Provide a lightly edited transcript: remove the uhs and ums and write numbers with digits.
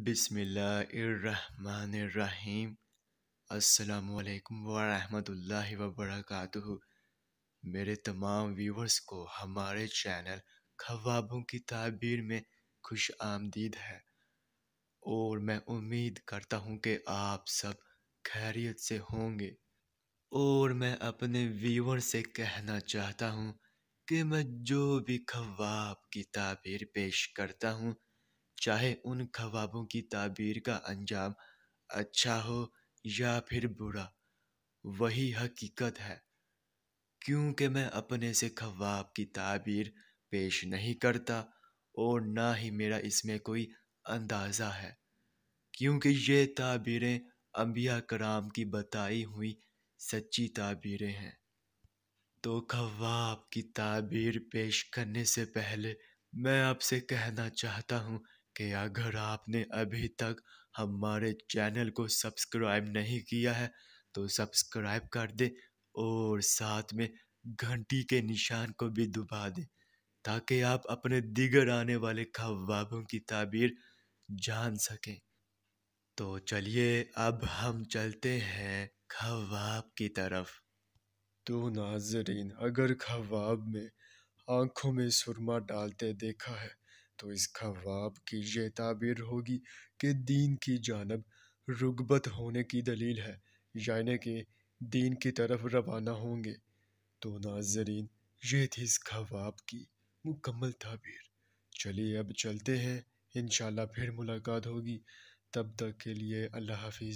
بسم اللہ الرحمن الرحیم۔ السلام علیکم ورحمۃ اللہ وبرکاتہ۔ میرے تمام ویورز کو ہمارے چینل خوابوں کی تعبیر میں خوش آمدید ہے، اور میں امید کرتا ہوں کہ آپ سب خیریت سے ہوں گے۔ اور میں اپنے ویور سے کہنا چاہتا ہوں کہ میں جو بھی خواب کی تعبیر پیش کرتا ہوں، چاہے ان خوابوں کی تعبیر کا انجام اچھا ہو یا پھر برا، وہی حقیقت ہے، کیونکہ میں اپنے سے خواب کی تعبیر پیش نہیں کرتا، اور نہ ہی میرا اس میں کوئی اندازہ ہے، کیونکہ یہ تعبیریں انبیاء کرام کی بتائی ہوئی سچی تعبیریں ہیں۔ تو خواب کی تعبیر پیش کرنے سے پہلے میں آپ سے کہنا چاہتا ہوں کہ اگر آپ نے ابھی تک ہمارے چینل کو سبسکرائب نہیں کیا ہے تو سبسکرائب کر دیں، اور ساتھ میں گھنٹی کے نشان کو بھی دبا دیں، تاکہ آپ اپنے دیگر آنے والے خوابوں کی تعبیر جان سکیں۔ تو چلیے اب ہم چلتے ہیں خواب کی طرف۔ تو ناظرین، اگر خواب میں آنکھوں میں سرما ڈالتے دیکھا ہے تو اس خواب کی یہ تعبیر ہوگی کہ دین کی جانب رغبت ہونے کی دلیل ہے، یعنی کہ دین کی طرف روانہ ہوں گے۔ تو ناظرین، یہ تھی اس خواب کی مکمل تعبیر۔ چلیے اب چلتے ہیں، انشاءاللہ پھر ملاقات ہوگی، تب تک کے لیے اللہ حافظ۔